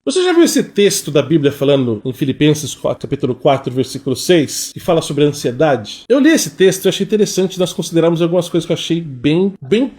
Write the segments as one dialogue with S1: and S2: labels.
S1: Você já viu esse texto da Bíblia falando em Filipenses capítulo 4, versículo 6, que fala sobre a ansiedade? Eu li esse texto e achei interessante nós considerarmos algumas coisas que eu achei bem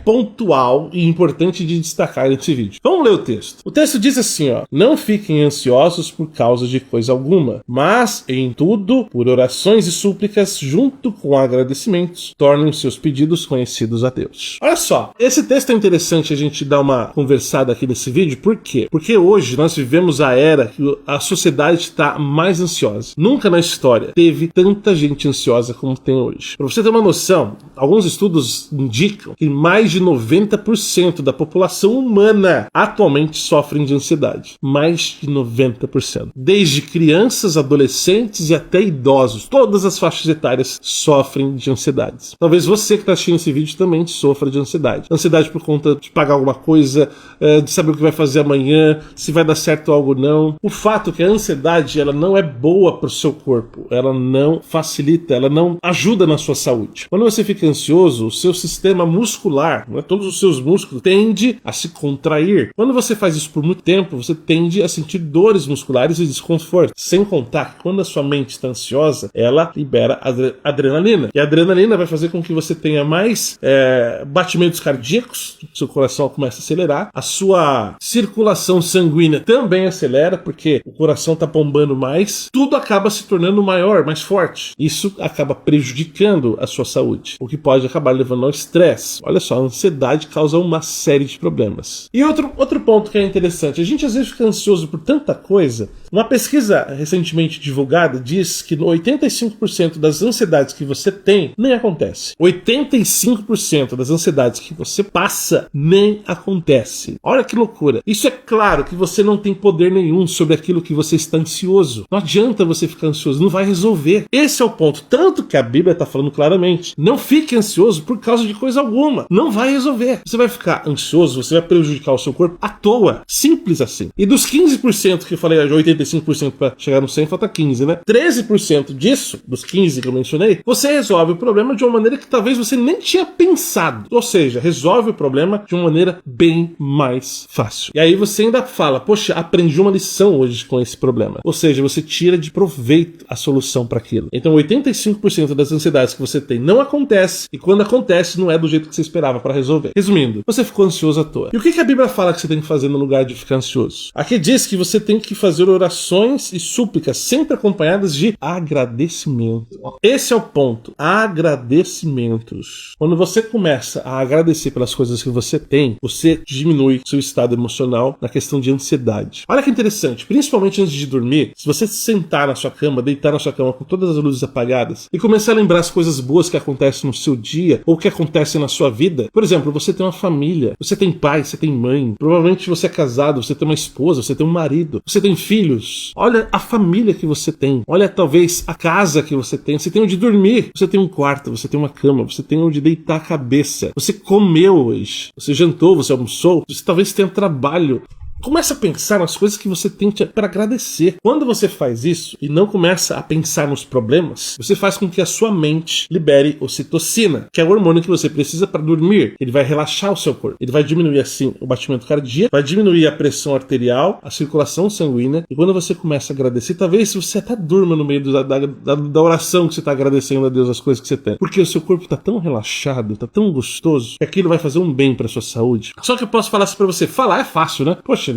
S1: pontual e importante de destacar nesse vídeo. Vamos ler o texto. O texto diz assim, ó: não fiquem ansiosos por causa de coisa alguma, mas em tudo, por orações e súplicas, junto com agradecimentos, tornem os seus pedidos conhecidos a Deus. Olha só, esse texto é interessante a gente dar uma conversada aqui nesse vídeo. Por quê? Porque hoje nós vivemos a era que a sociedade está mais ansiosa. Nunca na história teve tanta gente ansiosa como tem hoje. Para você ter uma noção, alguns estudos indicam que mais de 90% da população humana atualmente sofrem de ansiedade. Mais de 90%. Desde crianças, adolescentes e até idosos. Todas as faixas etárias sofrem de ansiedades. Talvez você que está assistindo esse vídeo também sofra de ansiedade. Ansiedade por conta de pagar alguma coisa, de saber o que vai fazer amanhã, se vai dar certo algo ou não. O fato é que a ansiedade, ela não é boa para o seu corpo, ela não facilita, ela não ajuda na sua saúde. Quando você fica ansioso, o seu sistema muscular, todos os seus músculos, tende a se contrair. Quando você faz isso por muito tempo, você tende a sentir dores musculares e desconforto. Sem contar que quando a sua mente está ansiosa, ela libera adrenalina. E a adrenalina vai fazer com que você tenha mais batimentos cardíacos, seu coração começa a acelerar, a sua circulação sanguínea também acelera, porque o coração está bombando mais, tudo acaba se tornando maior, mais forte. Isso acaba prejudicando a sua saúde, o que pode acabar levando ao estresse. Olha só, a ansiedade causa uma série de problemas. E outro ponto que é interessante, a gente às vezes fica ansioso por tanta coisa. Uma pesquisa recentemente divulgada diz que 85% das ansiedades que você tem nem acontece. 85% das ansiedades que você passa nem acontece. Olha que loucura. Isso é claro que você não tem poder nenhum sobre aquilo que você está ansioso. Não adianta você ficar ansioso, não vai resolver. Esse é o ponto. Tanto que a Bíblia está falando claramente. Não fique ansioso por causa de coisa alguma. Não vai resolver. Você vai ficar ansioso, você vai prejudicar o seu corpo à toa. Simples assim. E dos 15% que eu falei, de 85% para chegar no 100, falta 15, né? 13% disso, dos 15 que eu mencionei, você resolve o problema de uma maneira que talvez você nem tinha pensado. Ou seja, resolve o problema de uma maneira bem mais fácil. E aí você ainda fala, poxa, aprendi uma lição hoje com esse problema. Ou seja, você tira de proveito a solução para aquilo. Então 85% das ansiedades que você tem não acontece, e quando acontece não é do jeito que você esperava para resolver. Resumindo, você ficou ansioso à toa. E o que a Bíblia fala que você tem que fazer no lugar de ficar ansioso? Aqui diz que você tem que fazer orações e súplicas sempre acompanhadas de agradecimento. Esse é o ponto. Agradecimentos. Quando você começa a agradecer pelas coisas que você tem, você diminui seu estado emocional na questão de ansiedade. Olha que interessante, principalmente antes de dormir, se você sentar na sua cama, deitar na sua cama com todas as luzes apagadas e começar a lembrar as coisas boas que acontecem no seu dia ou que acontecem na sua vida. Por exemplo, você tem uma família, você tem pai, você tem mãe, provavelmente você é casado, você tem uma esposa, você tem um marido, você tem filhos. Olha a família que você tem, olha talvez a casa que você tem onde dormir, você tem um quarto, você tem uma cama, você tem onde deitar a cabeça, você comeu hoje, você jantou, você almoçou, você talvez tenha trabalho. Começa a pensar nas coisas que você tem para agradecer. Quando você faz isso e não começa a pensar nos problemas, você faz com que a sua mente libere ocitocina, que é o hormônio que você precisa para dormir. Ele vai relaxar o seu corpo. Ele vai diminuir assim o batimento cardíaco, vai diminuir a pressão arterial, a circulação sanguínea. E quando você começa a agradecer, talvez você até durma no meio da oração que você está agradecendo a Deus as coisas que você tem. Porque o seu corpo está tão relaxado, está tão gostoso, que aquilo vai fazer um bem para sua saúde. Só que eu posso falar assim para você, falar é fácil, né? Poxa,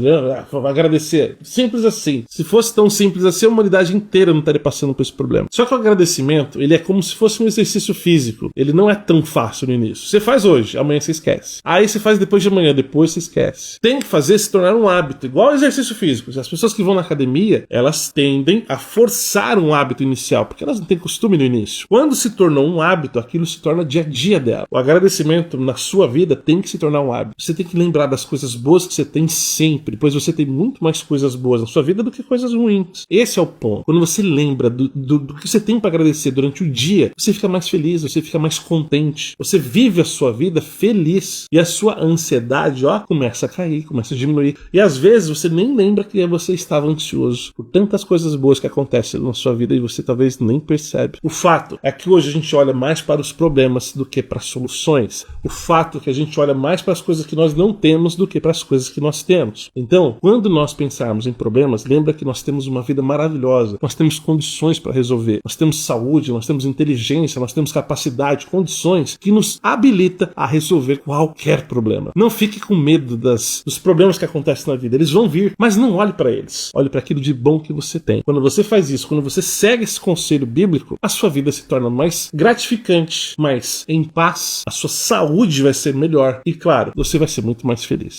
S1: agradecer. Simples assim. Se fosse tão simples assim, a humanidade inteira não estaria passando por esse problema. Só que o agradecimento, ele é como se fosse um exercício físico. Ele não é tão fácil no início. Você faz hoje, amanhã você esquece. Aí você faz depois de amanhã, depois você esquece. Tem que fazer se tornar um hábito, igual ao exercício físico. As pessoas que vão na academia, elas tendem a forçar um hábito inicial, porque elas não têm costume no início. Quando se tornou um hábito, aquilo se torna dia a dia dela. O agradecimento na sua vida tem que se tornar um hábito. Você tem que lembrar das coisas boas que você tem sempre, pois você tem muito mais coisas boas na sua vida do que coisas ruins. Esse é o ponto. Quando você lembra do que você tem para agradecer durante o dia, você fica mais feliz, você fica mais contente, você vive a sua vida feliz e a sua ansiedade, começa a cair, começa a diminuir. E às vezes você nem lembra que você estava ansioso por tantas coisas boas que acontecem na sua vida e você talvez nem percebe. O fato é que hoje a gente olha mais para os problemas do que para as soluções. O fato é que a gente olha mais para as coisas que nós não temos do que para as coisas que nós temos. isso. Então, quando nós pensarmos em problemas, lembra que nós temos uma vida maravilhosa, nós temos condições para resolver, nós temos saúde, nós temos inteligência, nós temos capacidade, condições que nos habilita a resolver qualquer problema. Não fique com medo dos problemas que acontecem na vida, eles vão vir, mas não olhe para eles, olhe para aquilo de bom que você tem. Quando você faz isso, quando você segue esse conselho bíblico, a sua vida se torna mais gratificante, mais em paz, a sua saúde vai ser melhor e, claro, você vai ser muito mais feliz.